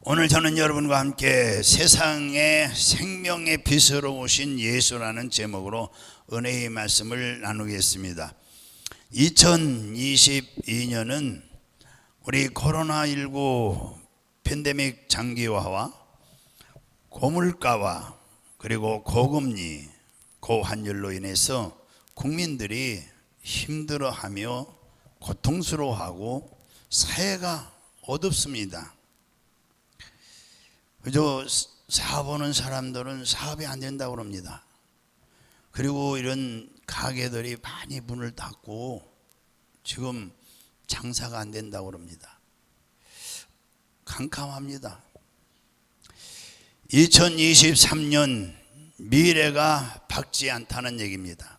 오늘 저는 여러분과 함께 세상의 생명의 빛으로 오신 예수라는 제목으로 은혜의 말씀을 나누겠습니다. 2022년은 우리 코로나19 팬데믹 장기화와 고물가와 그리고 고금리, 고환율로 인해서 국민들이 힘들어하며 고통스러워하고 사회가 어둡습니다. 그저 사업하는 사람들은 사업이 안 된다고 그럽니다. 그리고 이런 가게들이 많이 문을 닫고 지금 장사가 안 된다고 그럽니다. 캄캄합니다. 2023년 미래가 밝지 않다는 얘기입니다.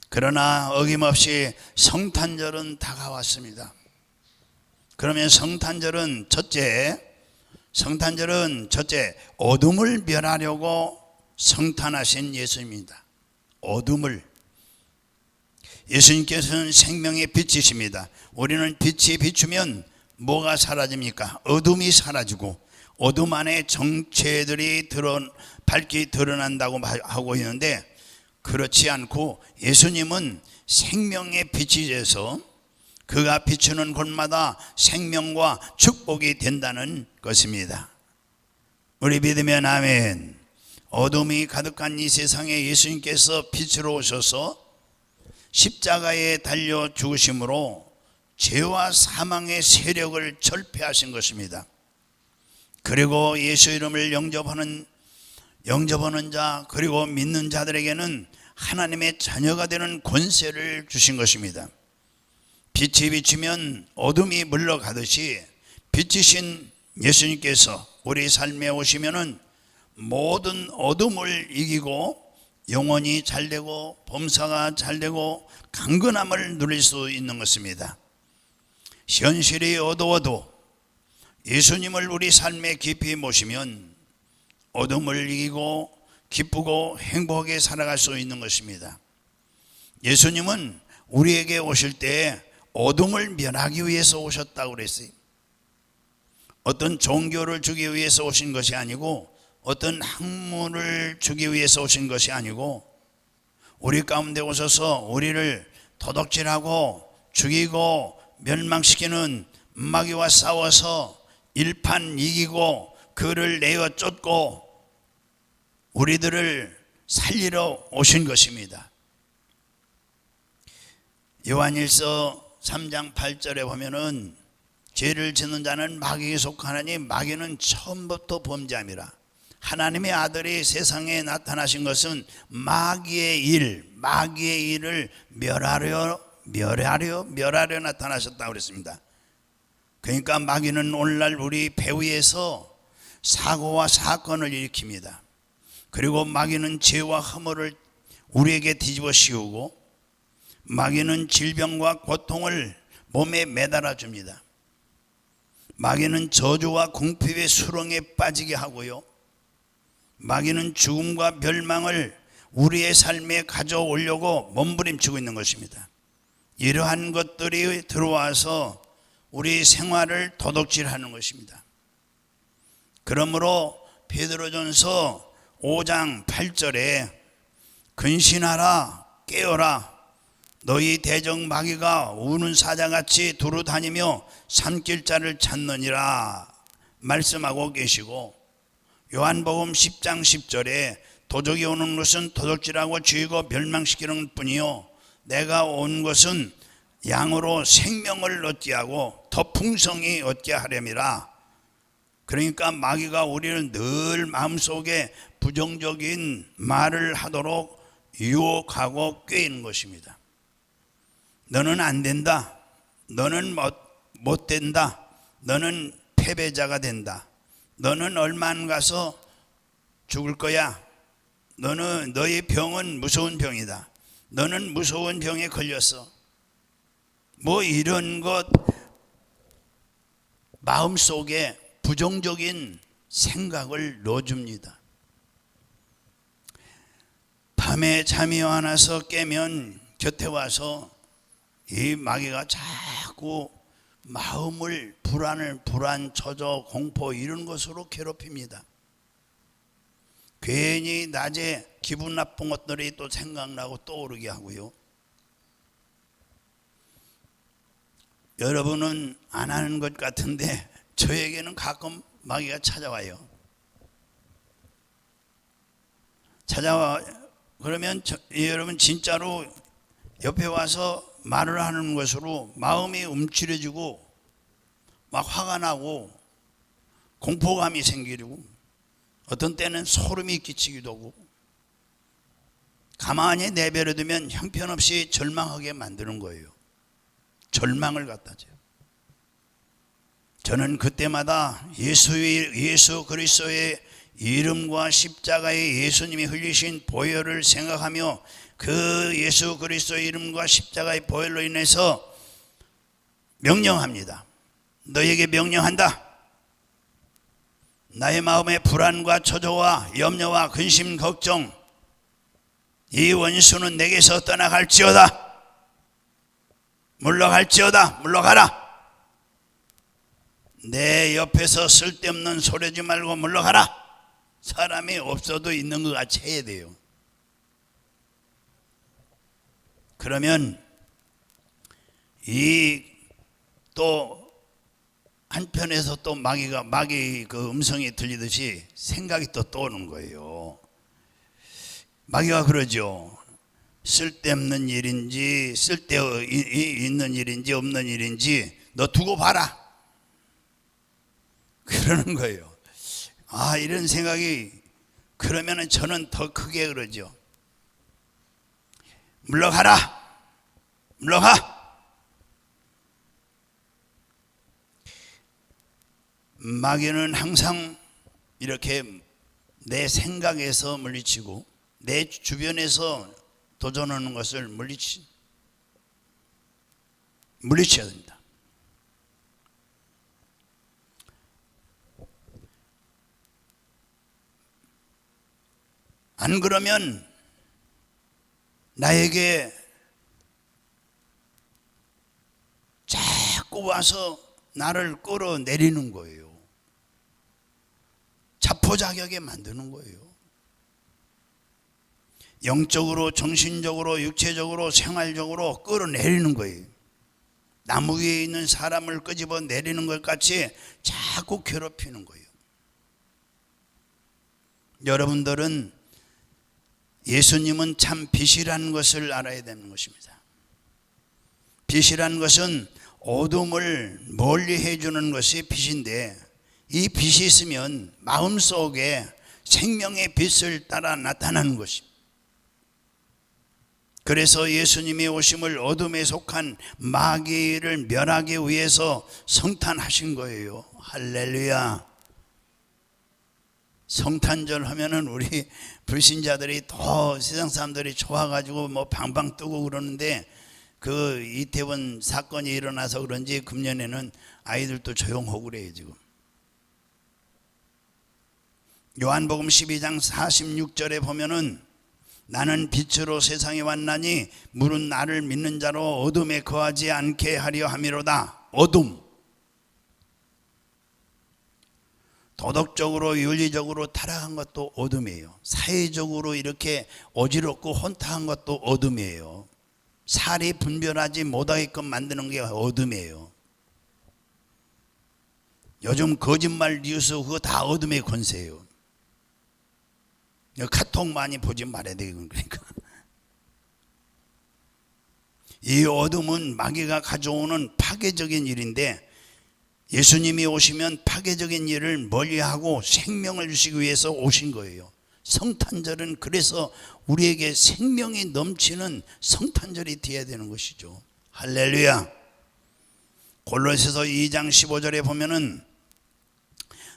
그러나 어김없이 성탄절은 다가왔습니다. 그러면 성탄절은 첫째, 어둠을 멸하려고 성탄하신 예수입니다. 어둠을. 예수님께서는 생명의 빛이십니다. 우리는 빛이 비추면 뭐가 사라집니까? 어둠이 사라지고 어둠 안에 정체들이 밝게 드러난다고 하고 있는데, 그렇지 않고 예수님은 생명의 빛이 되어서 그가 비추는 곳마다 생명과 축복이 된다는 것입니다. 우리 믿으면 아멘. 어둠이 가득한 이 세상에 예수님께서 빛으로 오셔서 십자가에 달려 죽으심으로 죄와 사망의 세력을 철폐하신 것입니다. 그리고 예수 이름을 영접하는 자, 그리고 믿는 자들에게는 하나님의 자녀가 되는 권세를 주신 것입니다. 빛이 비치면 어둠이 물러가듯이 빛이신 예수님께서 우리 삶에 오시면은 모든 어둠을 이기고 영혼이 잘되고 범사가 잘되고 강건함을 누릴 수 있는 것입니다. 현실이 어두워도 예수님을 우리 삶에 깊이 모시면 어둠을 이기고 기쁘고 행복하게 살아갈 수 있는 것입니다. 예수님은 우리에게 오실 때 어둠을 멸하기 위해서 오셨다고 그랬어요. 어떤 종교를 주기 위해서 오신 것이 아니고, 어떤 학문을 주기 위해서 오신 것이 아니고, 우리 가운데 오셔서 우리를 도둑질하고 죽이고 멸망시키는 마귀와 싸워서 일판 이기고 그를 내어 쫓고 우리들을 살리러 오신 것입니다. 요한일서 3장 8절에 보면은 죄를 짓는 자는 마귀에 속하나니 마귀는 처음부터 범죄함이라. 하나님의 아들이 세상에 나타나신 것은 마귀의 일을 멸하려 나타나셨다고 그랬습니다. 그러니까 마귀는 오늘날 우리 배후에서 사고와 사건을 일으킵니다. 그리고 마귀는 죄와 허물을 우리에게 뒤집어 씌우고, 마귀는 질병과 고통을 몸에 매달아 줍니다. 마귀는 저주와 궁핍의 수렁에 빠지게 하고요, 마귀는 죽음과 멸망을 우리의 삶에 가져오려고 몸부림치고 있는 것입니다. 이러한 것들이 들어와서 우리 생활을 도둑질하는 것입니다. 그러므로 베드로전서 5장 8절에 근신하라, 깨어라, 너희 대적 마귀가 우는 사자같이 두루 다니며 삼킬 자를 찾느니라 말씀하고 계시고, 요한복음 10장 10절에 도적이 오는 것은 도둑질하고 죽이고 멸망시키는 뿐이요 내가 온 것은 양으로 생명을 얻게 하고 더 풍성히 얻게 하렴이라. 그러니까 마귀가 우리를 늘 마음속에 부정적인 말을 하도록 유혹하고 꾀이는 것입니다. 너는 안 된다, 너는 못 된다, 너는 패배자가 된다, 너는 얼마 안 가서 죽을 거야, 너의 병은 무서운 병이다, 너는 무서운 병에 걸렸어, 뭐 이런 것 마음속에 부정적인 생각을 넣어줍니다. 밤에 잠이 안 와서 깨면 곁에 와서 이 마귀가 자꾸 마음을 불안, 처져, 공포 이런 것으로 괴롭힙니다. 괜히 낮에 기분 나쁜 것들이 또 생각나고 떠오르게 하고요. 여러분은 안 하는 것 같은데 저에게는 가끔 마귀가 찾아와요. 그러면 여러분 진짜로 옆에 와서 말을 하는 것으로 마음이 움츠려지고 막 화가 나고 공포감이 생기고 어떤 때는 소름이 끼치기도 하고 가만히 내버려두면 형편없이 절망하게 만드는 거예요. 절망을 갖다 줘요. 저는 그때마다 예수 그리스도의 이름과 십자가의 예수님이 흘리신 보혈을 생각하며 그 예수 그리스도의 이름과 십자가의 보혈로 인해서 명령합니다. 너에게 명령한다. 나의 마음의 불안과 초조와 염려와 근심 걱정 이 원수는 내게서 떠나갈지어다. 물러갈지어다. 물러가라. 내 옆에서 쓸데없는 소리지 말고 물러가라. 사람이 없어도 있는 것 같이 해야 돼요. 그러면 또 한편에서 또 마귀 그 음성이 들리듯이 생각이 또 떠오르는 거예요. 마귀가 그러죠. 쓸데없는 일인지 쓸데 있는 일인지 없는 일인지 너 두고 봐라. 그러는 거예요. 이런 생각이 그러면은 저는 더 크게 그러죠. 물러가라. 물러가. 마귀는 항상 이렇게 내 생각에서 물리치고 내 주변에서 도전하는 것을 물리쳐야 됩니다. 안 그러면 나에게 자꾸 와서 나를 끌어내리는 거예요. 자포자기하게 만드는 거예요. 영적으로, 정신적으로, 육체적으로, 생활적으로 끌어내리는 거예요. 나무 위에 있는 사람을 끄집어 내리는 것 같이 자꾸 괴롭히는 거예요. 여러분들은 예수님은 참 빛이라는 것을 알아야 되는 것입니다. 빛이라는 것은 어둠을 멀리 해주는 것이 빛인데 이 빛이 있으면 마음속에 생명의 빛을 따라 나타나는 것입니다. 그래서 예수님이 오심을 어둠에 속한 마귀를 멸하기 위해서 성탄하신 거예요. 할렐루야. 성탄절 하면은 우리 불신자들이 더 세상 사람들이 좋아가지고 뭐 방방 뜨고 그러는데 그 이태원 사건이 일어나서 그런지 금년에는 아이들도 조용하고 그래요. 지금 요한복음 12장 46절에 보면은 나는 빛으로 세상에 왔나니 물은 나를 믿는 자로 어둠에 거하지 않게 하려 함이로다. 어둠, 도덕적으로 윤리적으로 타락한 것도 어둠이에요. 사회적으로 이렇게 어지럽고 혼탁한 것도 어둠이에요. 살이 분별하지 못하게끔 만드는 게 어둠이에요. 요즘 거짓말 뉴스 그거 다 어둠의 권세예요. 카톡 많이 보지 말아야 되겠군. 그러니까 이 어둠은 마귀가 가져오는 파괴적인 일인데 예수님이 오시면 파괴적인 일을 멀리하고 생명을 주시기 위해서 오신 거예요. 성탄절은 그래서 우리에게 생명이 넘치는 성탄절이 되어야 되는 것이죠. 할렐루야. 골로새서 2장 15절에 보면은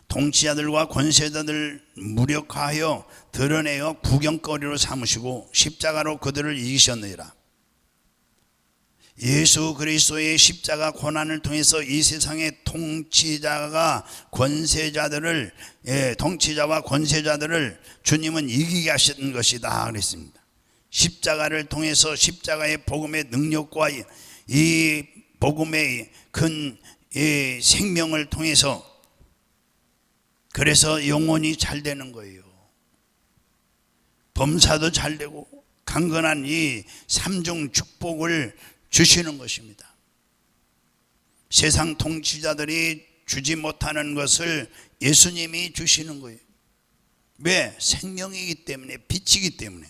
통치자들과 권세자들을 무력화하여 드러내어 구경거리로 삼으시고 십자가로 그들을 이기셨느니라. 예수 그리스도의 십자가 고난을 통해서 이 세상의 통치자와 권세자들을 주님은 이기게 하신 것이다 그랬습니다. 십자가를 통해서 십자가의 복음의 능력과 이 복음의 큰 이 생명을 통해서 그래서 영혼이 잘 되는 거예요. 범사도 잘 되고 강건한 이 삼중 축복을 주시는 것입니다. 세상 통치자들이 주지 못하는 것을 예수님이 주시는 거예요. 왜? 생명이기 때문에, 빛이기 때문에.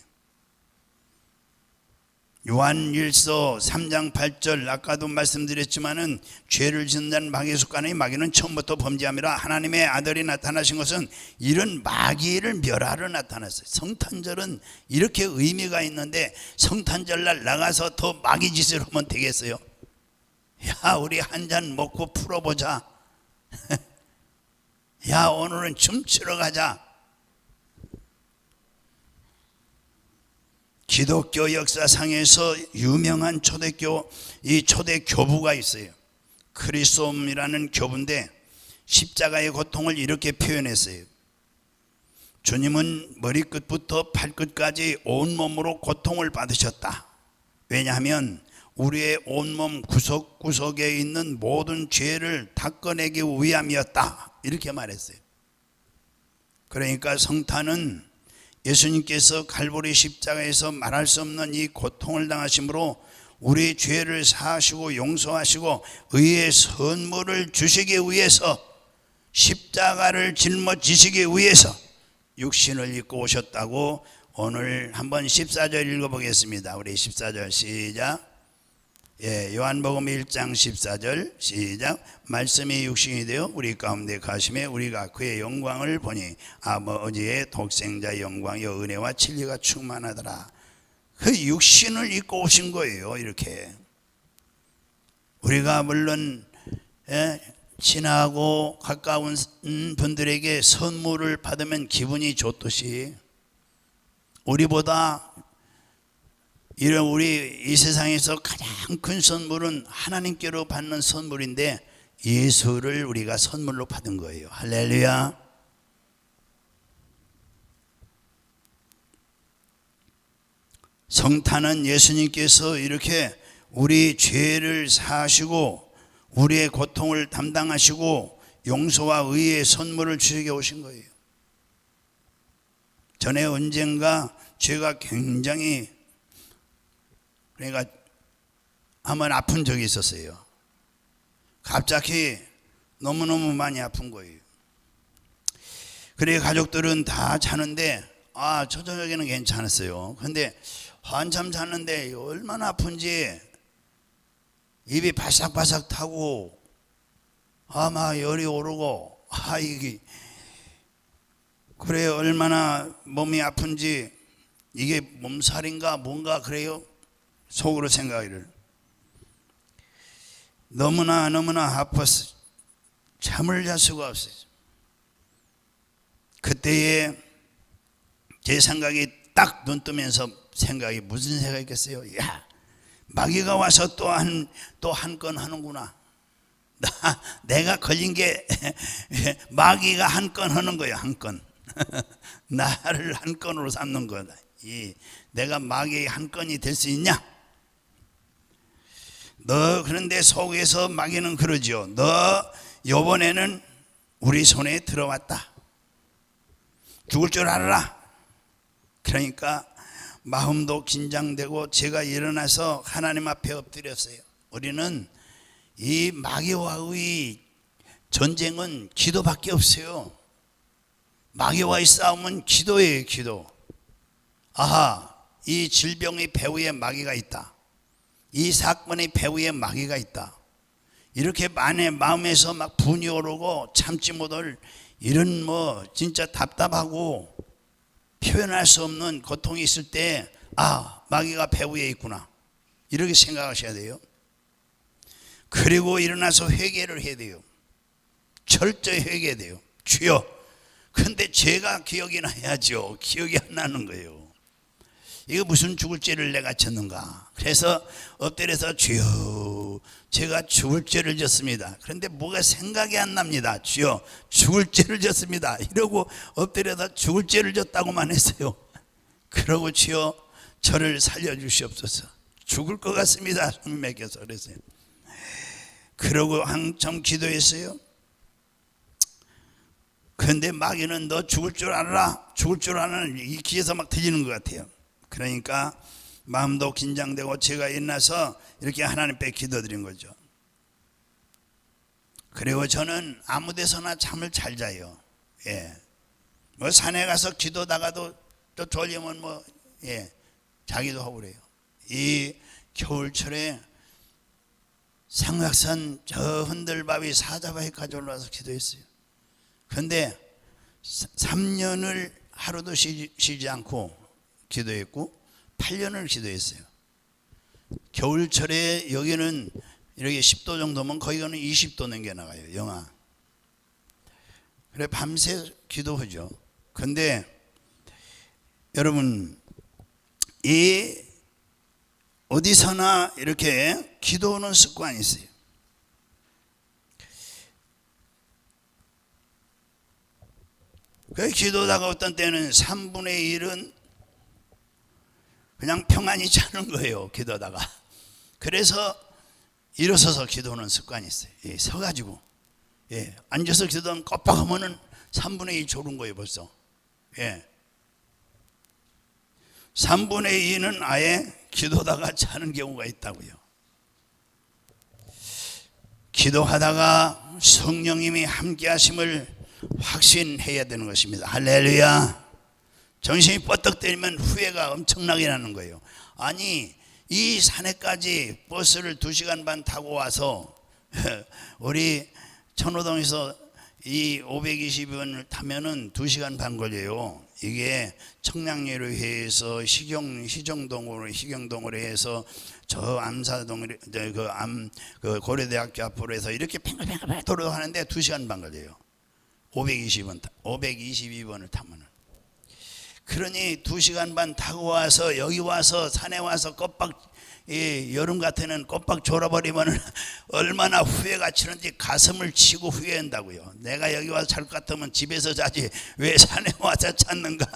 요한일서 3장 8절 아까도 말씀드렸지만은 죄를 짓는 자는 마귀의 속하니 마귀는 처음부터 범죄함이라 하나님의 아들이 나타나신 것은 이런 마귀를 멸하러 나타났어요. 성탄절은 이렇게 의미가 있는데 성탄절날 나가서 더 마귀 짓을 하면 되겠어요? 야, 우리 한 잔 먹고 풀어보자. 야, 오늘은 춤추러 가자. 기독교 역사상에서 유명한 초대교, 이 초대 교부가 있어요. 크리솜이라는 교부인데 십자가의 고통을 이렇게 표현했어요. 주님은 머리끝부터 발끝까지 온몸으로 고통을 받으셨다. 왜냐하면 우리의 온몸 구석구석에 있는 모든 죄를 닦아내기 위함이었다. 이렇게 말했어요. 그러니까 성탄은 예수님께서 갈보리 십자가에서 말할 수 없는 이 고통을 당하심으로 우리 죄를 사하시고 용서하시고 의의 선물을 주시기 위해서, 십자가를 짊어지시기 위해서 육신을 입고 오셨다고. 오늘 한번 14절 읽어보겠습니다. 우리 14절 시작. 요한복음 1장 14절 시작. 말씀이 육신이 되어 우리 가운데 가심에 우리가 그의 영광을 보니 아버지의 독생자의 영광이요 은혜와 진리가 충만하더라. 그 육신을 입고 오신 거예요. 이렇게 우리가 물론 친하고 가까운 분들에게 선물을 받으면 기분이 좋듯이 우리보다 이런 우리 이 세상에서 가장 큰 선물은 하나님께로 받는 선물인데 예수를 우리가 선물로 받은 거예요. 할렐루야. 성탄은 예수님께서 이렇게 우리 죄를 사하시고 우리의 고통을 담당하시고 용서와 의의 선물을 주시게 오신 거예요. 전에 언젠가 제가 굉장히 그러니까 한번 아픈 적이 있었어요. 갑자기 너무너무 많이 아픈 거예요. 그래 가족들은 다 자는데 저녁에는 괜찮았어요. 근데 한참 잤는데 얼마나 아픈지 입이 바삭바삭 타고 막 열이 오르고 이게 그래 얼마나 몸이 아픈지 이게 몸살인가 뭔가 그래요. 속으로 생각하기를 너무나 아파서 잠을 잘 수가 없어요. 그때에 제 생각이 딱 눈 뜨면서 생각이 무슨 생각이 있겠어요? 야, 마귀가 와서 또 한 건 하는구나. 내가 걸린 게 마귀가 한 건 하는 거예요. 한 건. 나를 한 건으로 삼는 거다. 내가 마귀의 한 건이 될 수 있냐? 너 그런데 속에서 마귀는 그러죠. 너 요번에는 우리 손에 들어왔다. 죽을 줄 알아라. 그러니까 마음도 긴장되고 제가 일어나서 하나님 앞에 엎드렸어요. 우리는 이 마귀와의 전쟁은 기도밖에 없어요. 마귀와의 싸움은 기도예요. 기도. 이 질병의 배후에 마귀가 있다. 이 사건의 배후에 마귀가 있다. 이렇게 마음에서 막 분이 오르고 참지 못할 이런 진짜 답답하고 표현할 수 없는 고통이 있을 때 마귀가 배후에 있구나. 이렇게 생각하셔야 돼요. 그리고 일어나서 회개를 해야 돼요. 철저히 회개해야 돼요. 주여. 근데 제가 기억이 나야죠. 기억이 안 나는 거예요. 이거 무슨 죽을 죄를 내가 졌는가. 그래서 엎드려서 주여 제가 죽을 죄를 졌습니다. 그런데 뭐가 생각이 안 납니다. 주여 죽을 죄를 졌습니다. 이러고 엎드려서 죽을 죄를 졌다고만 했어요. 그러고 주여 저를 살려주시옵소서. 죽을 것 같습니다. 숨이 막혀서 그랬어요. 그러고 한참 기도했어요. 그런데 마귀는 너 죽을 줄 알아? 죽을 줄 아는 이 귀에서 막 들리는 것 같아요. 그러니까 마음도 긴장되고 제가 일어나서 이렇게 하나님께 기도드린 거죠. 그리고 저는 아무 데서나 잠을 잘 자요. 예. 뭐 산에 가서 기도다가도 또 졸리면 자기도 하고 그래요. 이 겨울철에 상락산 저 흔들바위 사자바위까지 올라와서 기도했어요. 그런데 3년을 하루도 쉬지 않고 기도했고 8년을 기도했어요. 겨울철에 여기는 이렇게 10도 정도면 거기는 20도 넘게 나가요. 영하. 그래 밤새 기도하죠. 그런데 여러분 이 어디서나 이렇게 기도하는 습관이 있어요. 그 기도다가 어떤 때는 3분의 1은 그냥 평안히 자는 거예요. 기도다가. 그래서 일어서서 기도하는 습관이 있어요. 서가지고 앉아서 기도하면 깜빡하면은 3분의 1 졸은 거예요. 벌써. 3분의 2는 아예 기도다가 자는 경우가 있다고요. 기도하다가 성령님이 함께 하심을 확신해야 되는 것입니다. 할렐루야. 정신이 뻗떡 때리면 후회가 엄청나게 나는 거예요. 아니 이 산에까지 버스를 2시간 반 타고 와서 우리 천호동에서 이 522번을 타면은 2시간 반 걸려요. 이게 청량리로 해서 희정동으로 해서 저 암사동으로 그 고려대학교 앞으로 해서 이렇게 팽글팽글 돌아가는데 2시간 반 걸려요. 522번을 타면은. 그러니 2시간 반 타고 와서 여기 와서 산에 와서 여름 같으면 껍박 졸아버리면 얼마나 후회가 치는지 가슴을 치고 후회한다고요. 내가 여기 와서 잘 것 같으면 집에서 자지 왜 산에 와서 찾는가.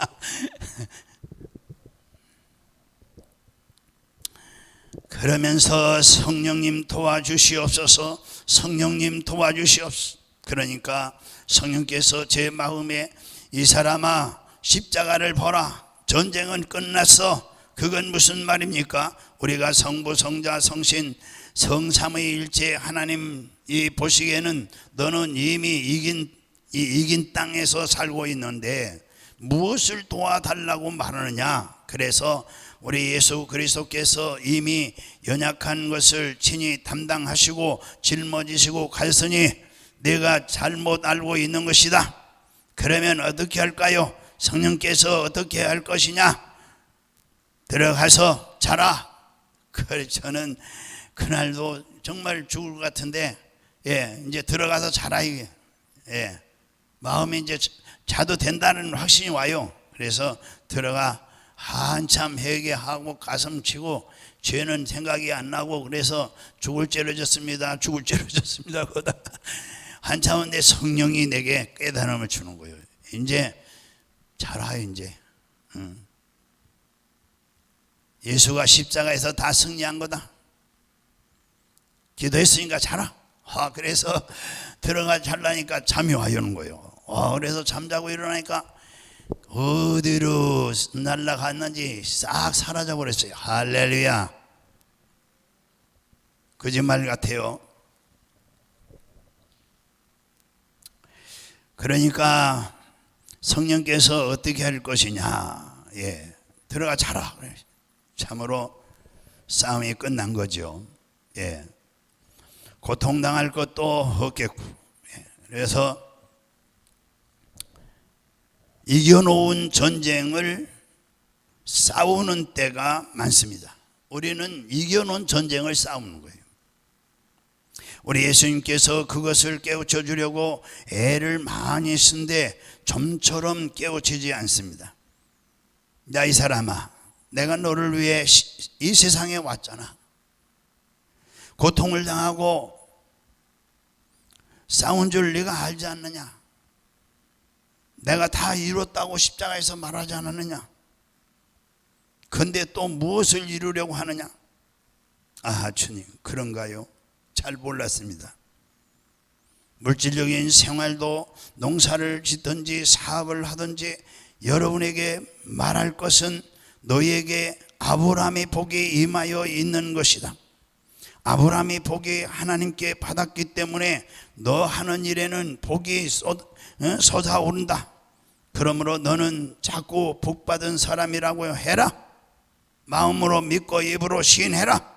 그러면서 성령님 도와주시옵소서. 성령님 도와주시옵소서. 그러니까 성령께서 제 마음에 이 사람아 십자가를 보라. 전쟁은 끝났어. 그건 무슨 말입니까? 우리가 성부, 성자, 성신, 성삼위일체 하나님이 보시기에는 너는 이미 이긴 땅에서 살고 있는데 무엇을 도와달라고 말하느냐? 그래서 우리 예수 그리스도께서 이미 연약한 것을 친히 담당하시고 짊어지시고 가셨으니 내가 잘못 알고 있는 것이다. 그러면 어떻게 할까요? 성령께서 어떻게 할 것이냐? 들어가서 자라. 그래서 저는 그날도 정말 죽을 것 같은데 이제 들어가서 자라. 이게 마음이 이제 자도 된다는 확신이 와요. 그래서 들어가 한참 회개하고 가슴 치고 죄는 생각이 안 나고 그래서 죽을 죄를 졌습니다. 그러다 한참은 내 성령이 내게 깨달음을 주는 거예요. 이제 자라. 이제 예수가 십자가에서 다 승리한 거다. 기도했으니까 자라. 그래서 들어가 잘라니까 잠이 와요는 거예요. 그래서 잠자고 일어나니까 어디로 날아갔는지 싹 사라져 버렸어요. 할렐루야. 거짓말 같아요. 그러니까 성령께서 어떻게 할 것이냐. 들어가 자라. 참으로 싸움이 끝난 거죠. 고통당할 것도 없겠고. 그래서 이겨놓은 전쟁을 싸우는 때가 많습니다. 우리는 이겨놓은 전쟁을 싸우는 거예요. 우리 예수님께서 그것을 깨우쳐 주려고 애를 많이 쓴데 좀처럼 깨우치지 않습니다. 야, 이 사람아, 내가 너를 위해 이 세상에 왔잖아. 고통을 당하고 싸운 줄 네가 알지 않느냐? 내가 다 이뤘다고 십자가에서 말하지 않았느냐? 근데 또 무엇을 이루려고 하느냐? 주님, 그런가요? 잘 몰랐습니다. 물질적인 생활도 농사를 짓든지 사업을 하든지 여러분에게 말할 것은 너희에게 아브라함의 복이 임하여 있는 것이다. 아브라함의 복이 하나님께 받았기 때문에 너 하는 일에는 복이 솟아오른다. 그러므로 너는 자꾸 복받은 사람이라고 해라. 마음으로 믿고 입으로 시인해라.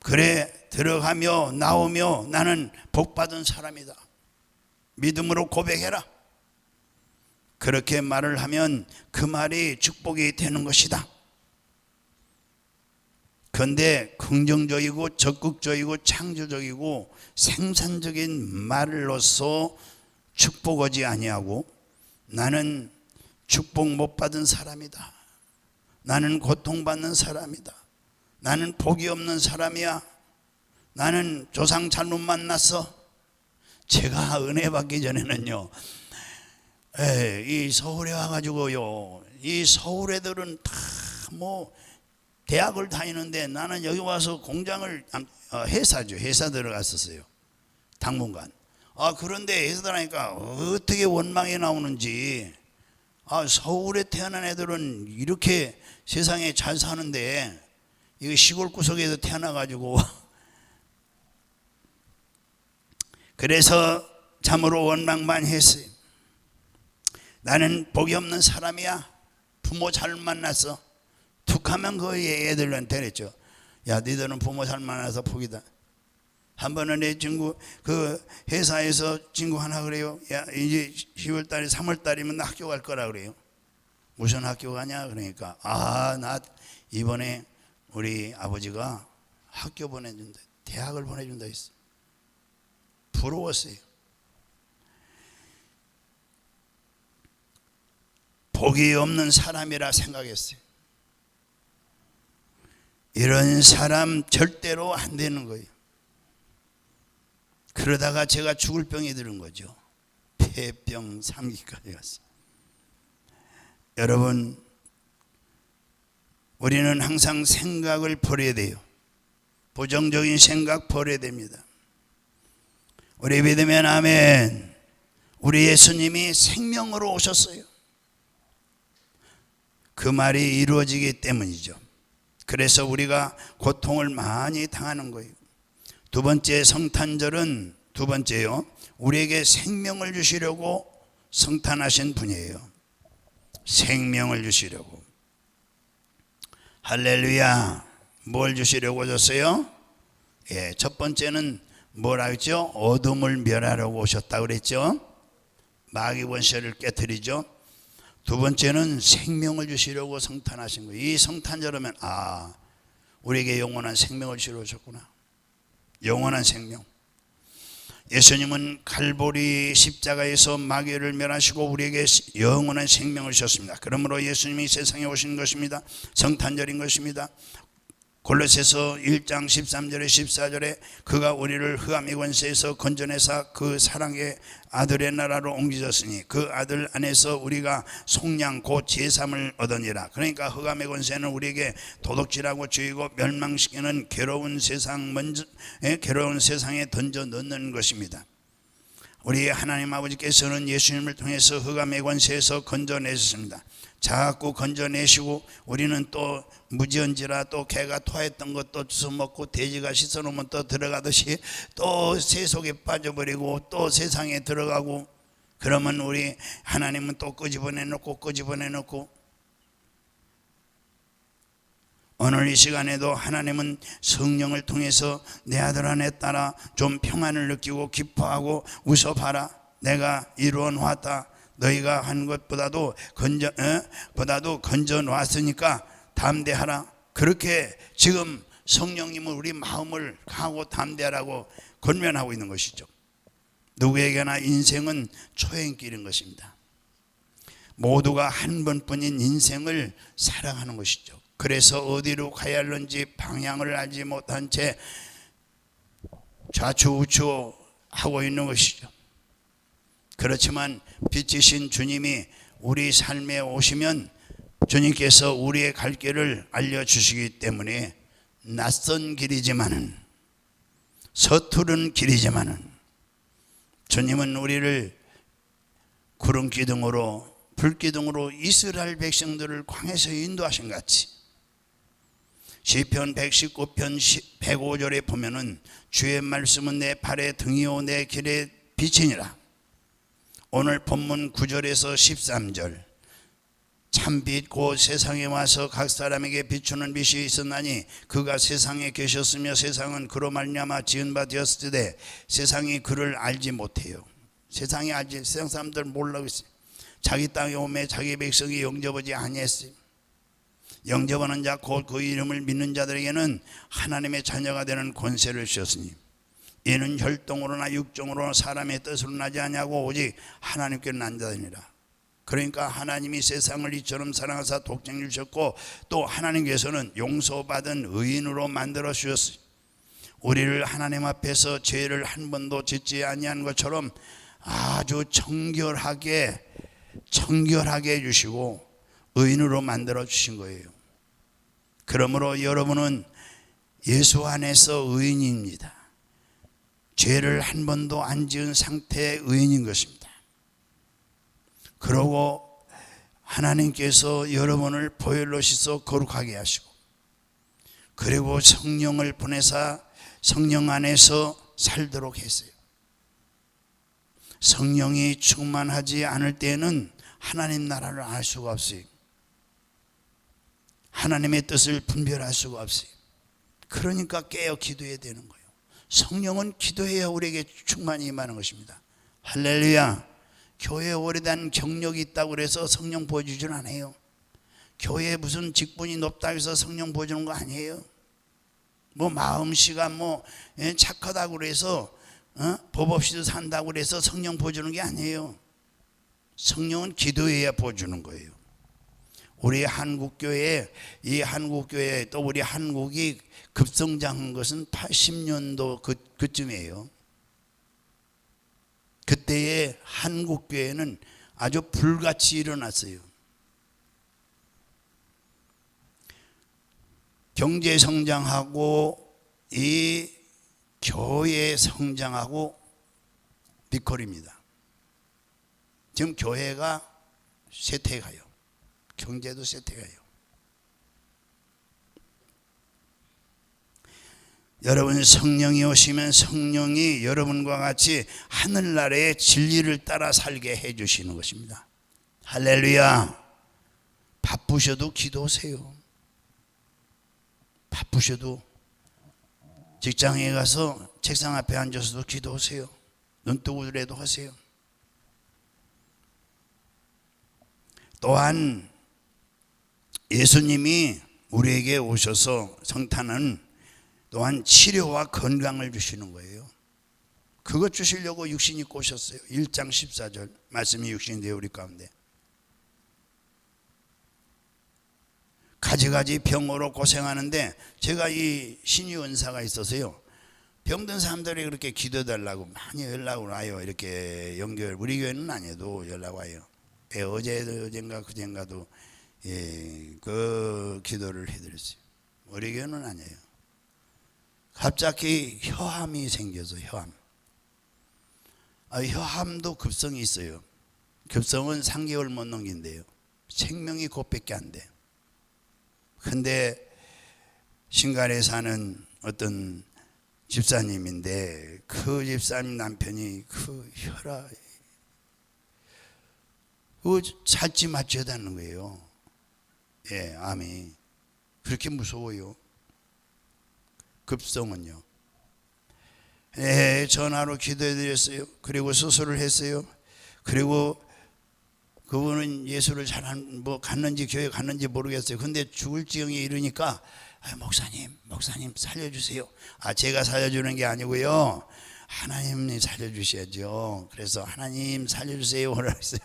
그래 들어가며 나오며 나는 복받은 사람이다. 믿음으로 고백해라. 그렇게 말을 하면 그 말이 축복이 되는 것이다. 그런데 긍정적이고 적극적이고 창조적이고 생산적인 말로서 축복하지 아니하고 나는 축복 못 받은 사람이다. 나는 고통받는 사람이다. 나는 복이 없는 사람이야. 나는 조상 잘못 만났어. 제가 은혜 받기 전에는요, 이 서울에 와가지고요, 이 서울 애들은 다 뭐 대학을 다니는데 나는 여기 와서 공장을 회사 들어갔었어요. 당분간. 그런데 회사 다니까 어떻게 원망이 나오는지. 서울에 태어난 애들은 이렇게 세상에 잘 사는데 이거 시골 구석에서 태어나가지고 그래서 참으로 원망 많이 했어요. 나는 복이 없는 사람이야. 부모 잘 만났어. 툭하면 그 애들한테 그랬죠. 야, 너희들은 부모 잘 만나서 복이다. 한 번은 내 친구 그 회사에서 친구 하나 그래요. 야, 이제 10월 달에 3월 달이면 나 학교 갈 거라 그래요. 무슨 학교 가냐 그러니까 나 이번에 우리 아버지가 학교 보내준다. 대학을 보내준다 했어. 부러웠어요. 복이 없는 사람이라 생각했어요. 이런 사람 절대로 안 되는 거예요. 그러다가 제가 죽을 병이 드는 거죠. 폐병 3기까지 갔어요. 여러분, 우리는 항상 생각을 버려야 돼요. 부정적인 생각 버려야 됩니다. 우리 믿으면 아멘. 우리 예수님이 생명으로 오셨어요. 그 말이 이루어지기 때문이죠. 그래서 우리가 고통을 많이 당하는 거예요. 두 번째 성탄절은 두 번째요, 우리에게 생명을 주시려고 성탄하신 분이에요. 생명을 주시려고. 할렐루야. 뭘 주시려고 오셨어요? 첫 번째는 뭐라 했죠? 어둠을 멸하려고 오셨다고 그랬죠. 마귀 권세를 깨뜨리죠. 두 번째는 생명을 주시려고 성탄하신 거예요. 이 성탄절하면 우리에게 영원한 생명을 주시러 오셨구나. 영원한 생명. 예수님은 갈보리 십자가에서 마귀를 멸하시고 우리에게 영원한 생명을 주셨습니다. 그러므로 예수님이 세상에 오신 것입니다. 성탄절인 것입니다. 골로새서 1장 13절에 14절에 그가 우리를 흑암의 권세에서 건져내사 그 사랑의 아들의 나라로 옮기셨으니 그 아들 안에서 우리가 속량 곧 제삼을 얻으니라. 그러니까 흑암의 권세는 우리에게 도둑질하고 죽이고 멸망시키는 괴로운 세상에 던져 넣는 것입니다. 우리 하나님 아버지께서는 예수님을 통해서 흑암의 권세에서 건져내셨습니다. 자꾸 건져내시고 우리는 또 무지언지라 또 개가 토했던 것도 주워 먹고 돼지가 씻어놓으면 또 들어가듯이 또 세속에 빠져버리고 또 세상에 들어가고, 그러면 우리 하나님은 또 끄집어내놓고 오늘 이 시간에도 하나님은 성령을 통해서 내 아들 안에 따라 좀 평안을 느끼고 기뻐하고 웃어봐라. 내가 이루어 놓았다. 너희가 한 것보다도 건져 놓았으니까 담대하라. 그렇게 지금 성령님은 우리 마음을 강하고 담대하라고 권면하고 있는 것이죠. 누구에게나 인생은 초행길인 것입니다. 모두가 한 번뿐인 인생을 살아가는 것이죠. 그래서 어디로 가야 하는지 방향을 알지 못한 채 좌추우추 하고 있는 것이죠. 그렇지만 빛이신 주님이 우리 삶에 오시면 주님께서 우리의 갈 길을 알려주시기 때문에 낯선 길이지만은 서투른 길이지만은 주님은 우리를 구름 기둥으로 불 기둥으로 이스라엘 백성들을 광야에서 인도하신 같이 시편 119편 105절에 보면은 주의 말씀은 내 발의 등이요 내 길의 빛이니라. 오늘 본문 9절에서 13절 참빛 곧 세상에 와서 각 사람에게 비추는 빛이 있었나니 그가 세상에 계셨으며 세상은 그로 말미암아 지은 바 되었으되 세상이 그를 알지 못해요. 세상 사람들 몰라고 있어요. 자기 땅에 오매 자기 백성이 영접하지 아니했어요. 영접하는 자 곧 그 이름을 믿는 자들에게는 하나님의 자녀가 되는 권세를 주셨으니 이는 혈통으로나 육정으로나 사람의 뜻으로 나지 아니하고 오직 하나님께 난 자들이니라. 그러니까 하나님이 세상을 이처럼 사랑하사 독생을 주셨고 또 하나님께서는 용서받은 의인으로 만들어 주셨어요. 우리를 하나님 앞에서 죄를 한 번도 짓지 아니한 것처럼 아주 정결하게 해주시고 의인으로 만들어 주신 거예요. 그러므로 여러분은 예수 안에서 의인입니다. 죄를 한 번도 안 지은 상태의 의인인 것입니다. 그러고 하나님께서 여러분을 보혈로 씻어 거룩하게 하시고 그리고 성령을 보내사 성령 안에서 살도록 했어요. 성령이 충만하지 않을 때에는 하나님 나라를 알 수가 없어요. 하나님의 뜻을 분별할 수가 없어요. 그러니까 깨어 기도해야 되는 거예요. 성령은 기도해야 우리에게 충만히 임하는 것입니다. 할렐루야. 교회에 오래된 경력이 있다고 그래서 성령 보여주지는 않아요. 교회에 무슨 직분이 높다고 해서 성령 보여주는 거 아니에요. 뭐 마음씨가 착하다고 그래서 법 없이도 산다고 그래서 성령 보여주는 게 아니에요. 성령은 기도해야 보여주는 거예요. 우리 한국교회, 이 한국교회 또 우리 한국이 급성장한 것은 80년도 그쯤이에요. 그때의 한국교회는 아주 불같이 일어났어요. 경제 성장하고 이 교회 성장하고 비콜입니다. 지금 교회가 쇠퇴가요. 경제도 쇠퇴가요. 여러분 성령이 오시면 성령이 여러분과 같이 하늘나라의 진리를 따라 살게 해주시는 것입니다. 할렐루야. 바쁘셔도 기도하세요. 바쁘셔도 직장에 가서 책상 앞에 앉아서도 기도하세요. 눈 뜨고라도 하세요. 또한 예수님이 우리에게 오셔서 성탄은 또한 치료와 건강을 주시는 거예요. 그것 주시려고 육신 입고 오셨어요. 1장 14절 말씀이 육신이 되어 우리 가운데 가지가지 병으로 고생하는데 제가 이 신유 은사가 있어서요. 병든 사람들이 그렇게 기도해달라고 많이 연락 와요. 이렇게 연결 우리 교회는 아니어도 연락 와요. 어젠가 그젠가도 그 기도를 해드렸어요. 우리 교회는 아니에요. 갑자기 혀암이 생겨서 혀암도 급성이 있어요. 급성은 3개월 못 넘긴대요. 생명이 그것밖에 안 돼. 근데 신갈에 사는 어떤 집사님인데 그 집사님 남편이 그 혈압 그거 살찌 맞춰야 되는 거예요. 암이 그렇게 무서워요. 급성은요. 전화로 기도해 드렸어요. 그리고 수술을 했어요. 그리고 그분은 예수를 갔는지 교회 갔는지 모르겠어요. 근데 죽을 지경에 이르니까 목사님 살려주세요. 제가 살려주는 게 아니고요. 하나님이 살려주셔야죠. 그래서 하나님 살려주세요. 그랬어요.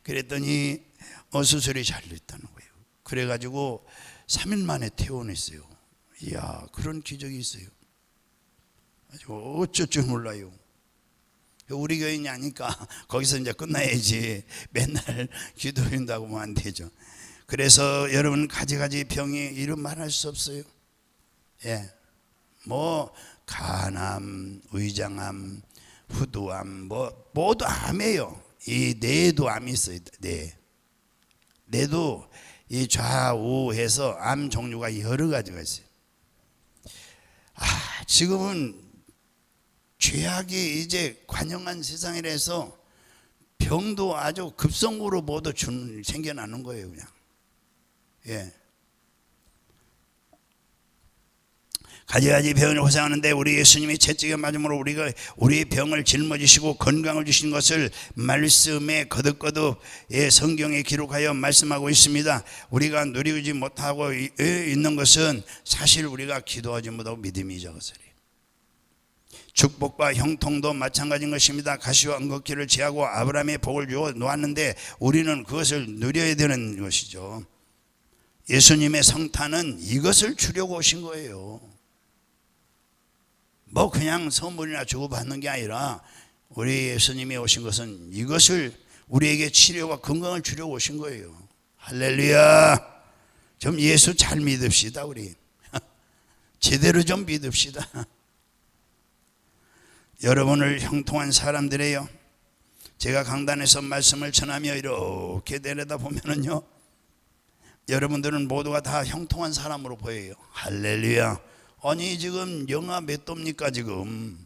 그랬더니 수술이 잘 됐다는 거예요. 그래가지고 3일 만에 퇴원했어요. 이야, 그런 기적이 있어요. 어쩔 줄 몰라요. 우리 교인이 아니까 거기서 이제 끝나야지. 맨날 기도한다고 하면 안 되죠. 그래서 여러분 가지가지 병이 이름 말할 수 없어요. 뭐 간암, 의장암, 후두암, 뭐 모두 암이에요. 이 뇌에도 암이 있어요. 뇌도 이 좌우해서 암 종류가 여러 가지가 있어요. 지금은 죄악이 이제 관영한 세상이라서 병도 아주 급성으로 모두 생겨나는 거예요, 그냥. 예. 가지가지 병을 호소하는데 우리 예수님이 채찍에 맞음으로 우리의 병을 짊어지시고 건강을 주신 것을 말씀에 거듭거듭 성경에 기록하여 말씀하고 있습니다. 우리가 누리지 못하고 있는 것은 사실 우리가 기도하지 못하고 믿음이 적어서요. 축복과 형통도 마찬가지인 것입니다. 가시와 은극기를 제하고 아브라함의 복을 주어 놓았는데 우리는 그것을 누려야 되는 것이죠. 예수님의 성탄은 이것을 주려고 오신 거예요. 뭐 그냥 선물이나 주고받는 게 아니라 우리 예수님이 오신 것은 이것을 우리에게 치료와 건강을 주려고 오신 거예요. 할렐루야. 좀 예수 잘 믿읍시다. 우리 제대로 좀 믿읍시다. 여러분을 형통한 사람들이에요. 제가 강단에서 말씀을 전하며 이렇게 내려다 보면은요, 여러분들은 모두가 다 형통한 사람으로 보여요. 할렐루야. 아니 지금 영하 몇 도입니까? 지금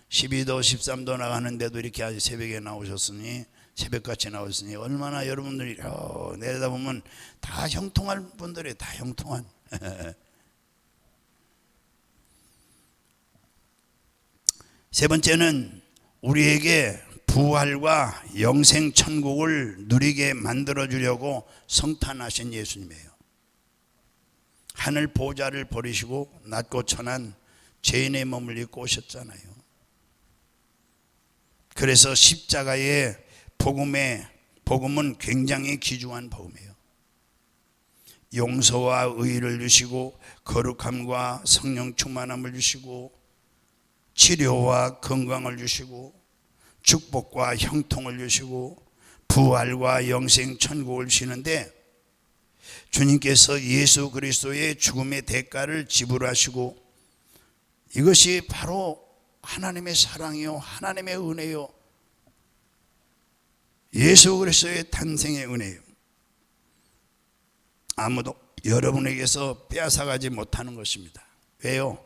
12도 13도 나가는데도 이렇게 아주 새벽에 나오셨으니, 새벽같이 나오셨으니 얼마나 여러분들이 내려다보면 다 형통한 분들이에요. 다 형통한. 세 번째는 우리에게 부활과 영생 천국을 누리게 만들어 주려고 성탄하신 예수님이에요. 하늘 보좌를 버리시고 낮고 천한 죄인의 몸을 입고 오셨잖아요. 그래서 십자가의 복음은 굉장히 귀중한 복음이에요. 용서와 의를 주시고 거룩함과 성령 충만함을 주시고 치료와 건강을 주시고 축복과 형통을 주시고 부활과 영생 천국을 주시는데, 주님께서 예수 그리스도의 죽음의 대가를 지불하시고, 이것이 바로 하나님의 사랑이요 하나님의 은혜요, 예수 그리스도의 탄생의 은혜요. 아무도 여러분에게서 빼앗아가지 못하는 것입니다. 왜요?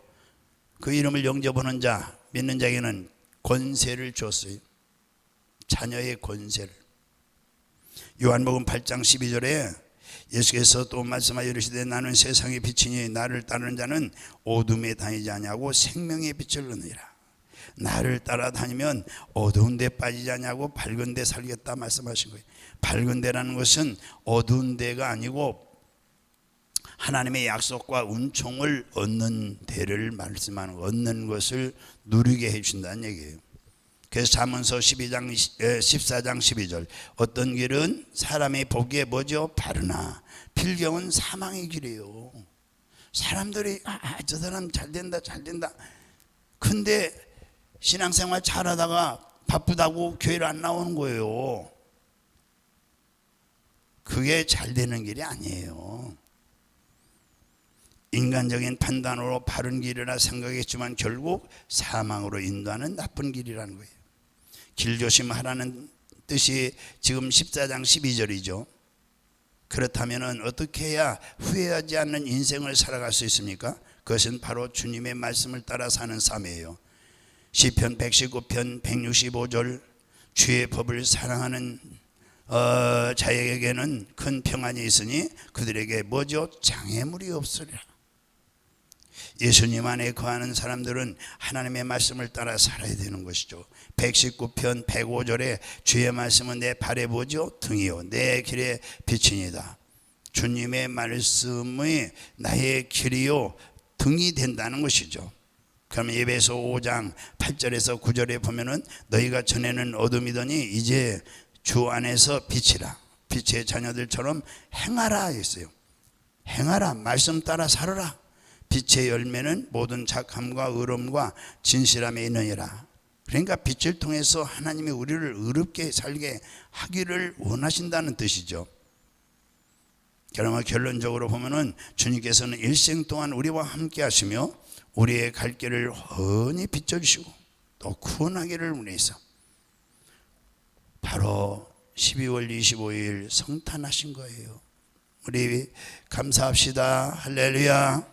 그 이름을 영접하는 자, 믿는 자에게는 권세를 줬어요. 자녀의 권세를. 요한복음 8장 12절에 예수께서 또 말씀하여 이르시되 나는 세상의 빛이니 나를 따르는 자는 어둠에 다니지 아니하고 생명의 빛을 얻으리라. 나를 따라다니면 어두운 데 빠지지 아니하고 밝은 데 살겠다 말씀하신 거예요. 밝은 데라는 것은 어두운 데가 아니고 하나님의 약속과 은총을 얻는 데를 말씀하는, 얻는 것을 누리게 해주신다는 얘기예요. 그래서 잠언서 14장 12절 어떤 길은 사람이 보기에 뭐죠? 바르나 필경은 사망의 길이에요. 사람들이 저 사람 잘된다 근데 신앙생활 잘하다가 바쁘다고 교회를 안 나오는 거예요. 그게 잘 되는 길이 아니에요. 인간적인 판단으로 바른 길이라 생각했지만 결국 사망으로 인도하는 나쁜 길이라는 거예요. 길조심하라는 뜻이 지금 14장 12절이죠. 그렇다면 어떻게 해야 후회하지 않는 인생을 살아갈 수 있습니까? 그것은 바로 주님의 말씀을 따라 사는 삶이에요. 시편 119편 165절 주의 법을 사랑하는 자에게는 큰 평안이 있으니 그들에게 뭐죠? 장애물이 없으리라. 예수님 안에 거하는 사람들은 하나님의 말씀을 따라 살아야 되는 것이죠. 119편 105절에 주의 말씀은 내 발에 뭐죠? 등이요 내 길에 빛이니다. 주님의 말씀이 나의 길이요 등이 된다는 것이죠. 그러면 에베소 5장 8절에서 9절에 보면은 너희가 전에는 어둠이더니 이제 주 안에서 빛이라. 빛의 자녀들처럼 행하라 했어요. 행하라. 말씀 따라 살아라. 빛의 열매는 모든 착함과 의로움과 진실함에 있느니라. 그러니까 빛을 통해서 하나님이 우리를 의롭게 살게 하기를 원하신다는 뜻이죠. 그러나 결론적으로 보면은 주님께서는 일생 동안 우리와 함께 하시며 우리의 갈 길을 훤히 비춰주시고 또 구원하기를 위해서 바로 12월 25일 성탄하신 거예요. 우리 감사합시다. 할렐루야.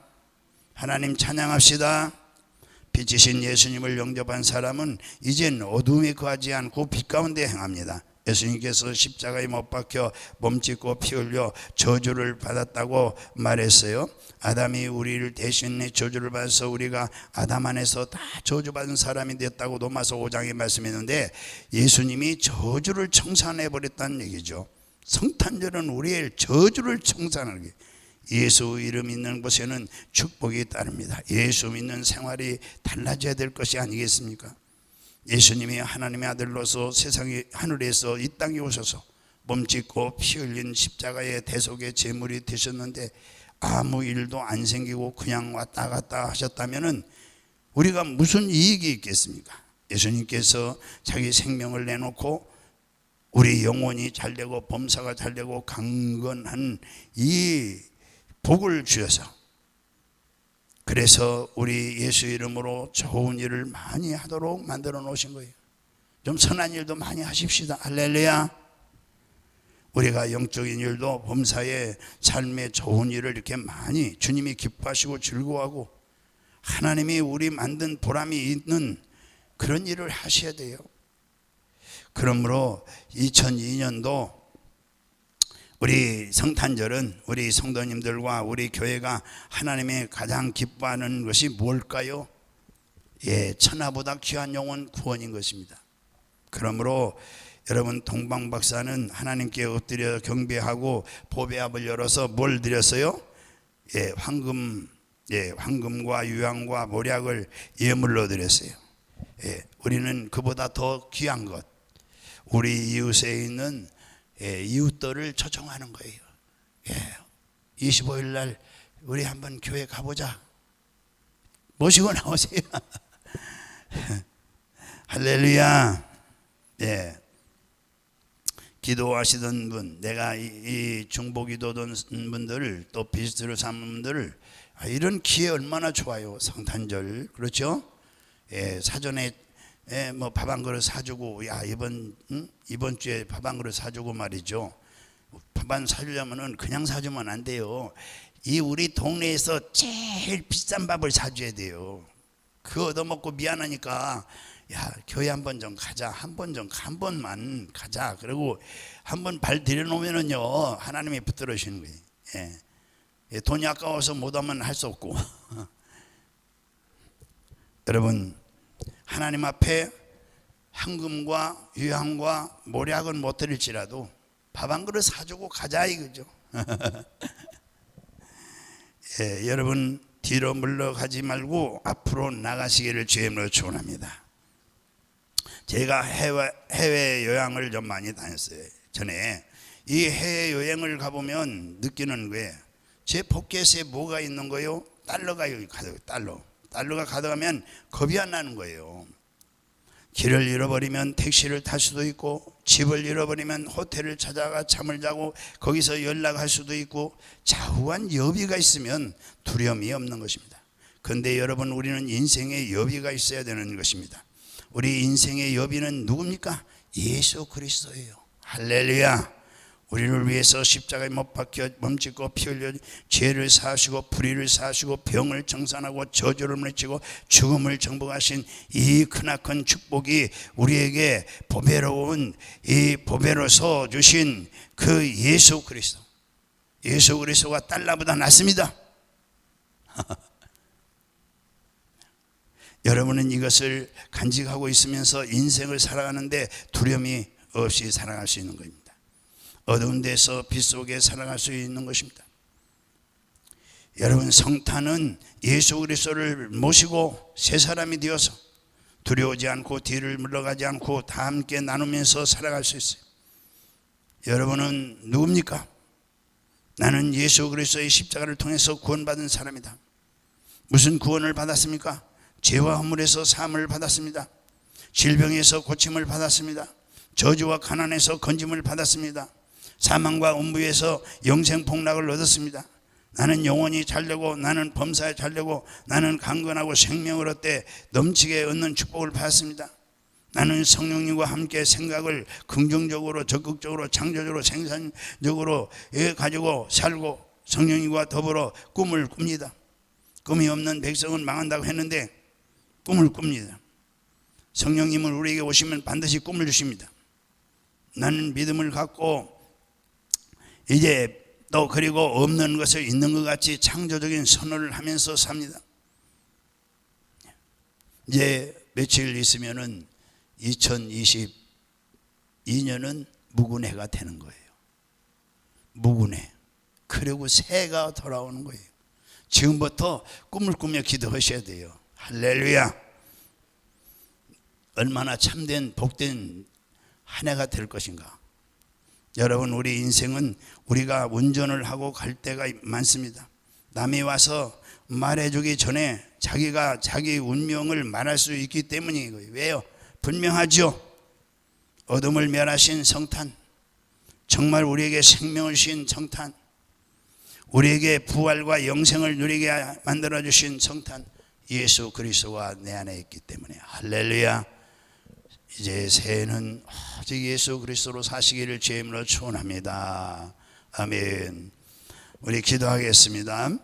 하나님 찬양합시다. 빛이신 예수님을 영접한 사람은 이젠 어둠에 거하지 않고 빛 가운데 행합니다. 예수님께서 십자가에 못 박혀 몸짓고 피 흘려 저주를 받았다고 말했어요. 아담이 우리를 대신해 저주를 받아서 우리가 아담 안에서 다 저주받은 사람이 됐다고 로마서 5장에 말씀했는데 예수님이 저주를 청산해 버렸다는 얘기죠. 성탄절은 우리의 저주를 청산하는 게, 예수 이름 있는 곳에는 축복이 따릅니다. 예수 믿는 생활이 달라져야 될 것이 아니겠습니까? 예수님이 하나님의 아들로서 세상에 하늘에서 이 땅에 오셔서 몸짓고 피 흘린 십자가의 대속의 제물이 되셨는데 아무 일도 안 생기고 그냥 왔다 갔다 하셨다면은 우리가 무슨 이익이 있겠습니까? 예수님께서 자기 생명을 내놓고 우리 영혼이 잘되고 범사가 잘되고 강건한 이 복을 주셔서, 그래서 우리 예수 이름으로 좋은 일을 많이 하도록 만들어 놓으신 거예요. 좀 선한 일도 많이 하십시다. 할렐루야. 우리가 영적인 일도 범사의 삶의 좋은 일을 이렇게 많이 주님이 기뻐하시고 즐거워하고 하나님이 우리 만든 보람이 있는 그런 일을 하셔야 돼요. 그러므로 2002년도 우리 성탄절은 우리 성도님들과 우리 교회가 하나님의 가장 기뻐하는 것이 뭘까요? 천하보다 귀한 영혼 구원인 것입니다. 그러므로 여러분, 동방박사는 하나님께 엎드려 경배하고 보배압을 열어서 뭘 드렸어요? 황금과 유황과 모략을 예물로 드렸어요. 우리는 그보다 더 귀한 것, 우리 이웃에 있는 이웃들을 초청하는 거예요. 25일 날 우리 한번 교회 가보자. 모시고 나오세요. 할렐루야. 기도하시던 분, 내가 이 중보기도던 분들을 또 비스트로 삼는 분들을 이런 기회 얼마나 좋아요. 성탄절, 그렇죠? 사전에 뭐 밥 한 그릇 사주고, 이번 주에 밥 한 그릇 사주고 말이죠. 밥 안 사주려면은 그냥 사주면 안 돼요. 이 우리 동네에서 제일 비싼 밥을 사줘야 돼요. 그거 얻어먹고 미안하니까 교회 한 번 좀 가자. 한 번만 가자. 그리고 한 번 발 들여놓으면은요, 하나님이 붙들으시는 거예요. 돈이 아까워서 못하면 할 수 없고. 여러분, 하나님 앞에 황금과 유황과 모략은 못 드릴지라도 밥 한 그릇 사주고 가자 이거죠. 여러분, 뒤로 물러가지 말고 앞으로 나가시기를 주님으로 축원합니다. 제가 해외 여행을 좀 많이 다녔어요. 전에 이 해외 여행을 가보면 느끼는 거예요. 제 포켓에 뭐가 있는 거요? 달러가 여기 가득, 달러가 가득하면 겁이 안 나는 거예요. 길을 잃어버리면 택시를 탈 수도 있고, 집을 잃어버리면 호텔을 찾아가 잠을 자고 거기서 연락할 수도 있고, 좌우한 여비가 있으면 두려움이 없는 것입니다. 그런데 여러분, 우리는 인생에 여비가 있어야 되는 것입니다. 우리 인생의 여비는 누굽니까? 예수 그리스도예요. 할렐루야. 우리를 위해서 십자가에 못 박혀 몸짓고 피 흘려 죄를 사하시고 불의를 사하시고 병을 청산하고 저주를 물리치고 죽음을 정복하신 이 크나큰 축복이 우리에게 보배로운 이 보배로서 주신 그 예수 그리스도가 달러보다 낫습니다. 여러분은 이것을 간직하고 있으면서 인생을 살아가는데 두려움이 없이 살아갈 수 있는 겁니다. 어두운 데서 빛 속에 살아갈 수 있는 것입니다. 여러분, 성탄은 예수 그리스도를 모시고 새 사람이 되어서 두려워하지 않고 뒤를 물러가지 않고 다 함께 나누면서 살아갈 수 있어요. 여러분은 누굽니까? 나는 예수 그리스도의 십자가를 통해서 구원받은 사람이다. 무슨 구원을 받았습니까? 죄와 허물에서 사함을 받았습니다. 질병에서 고침을 받았습니다. 저주와 가난에서 건짐을 받았습니다. 사망과 음부에서 영생 복락을 얻었습니다. 나는 영혼이 잘되고 나는 범사에 잘되고 나는 강건하고 생명을 얻되 넘치게 얻는 축복을 받았습니다. 나는 성령님과 함께 생각을 긍정적으로 적극적으로 창조적으로 생산적으로 가지고 살고 성령님과 더불어 꿈을 꿉니다. 꿈이 없는 백성은 망한다고 했는데 꿈을 꿉니다. 성령님은 우리에게 오시면 반드시 꿈을 주십니다. 나는 믿음을 갖고 이제 또 그리고 없는 것을 있는 것 같이 창조적인 선언을 하면서 삽니다. 이제 며칠 있으면은 2022년은 묵은해가 되는 거예요. 묵은해. 그리고 새해가 돌아오는 거예요. 지금부터 꿈을 꾸며 기도하셔야 돼요. 할렐루야. 얼마나 참된 복된 한 해가 될 것인가. 여러분, 우리 인생은 우리가 운전을 하고 갈 때가 많습니다. 남이 와서 말해주기 전에 자기가 자기 운명을 말할 수 있기 때문이에요. 왜요? 분명하죠. 어둠을 멸하신 성탄, 정말 우리에게 생명을 주신 성탄, 우리에게 부활과 영생을 누리게 만들어주신 성탄 예수 그리스도가 내 안에 있기 때문에 할렐루야. 이제 새해는 오직 예수 그리스도로 사시기를 주의 이름으로 축원합니다. 아멘. 우리 기도하겠습니다.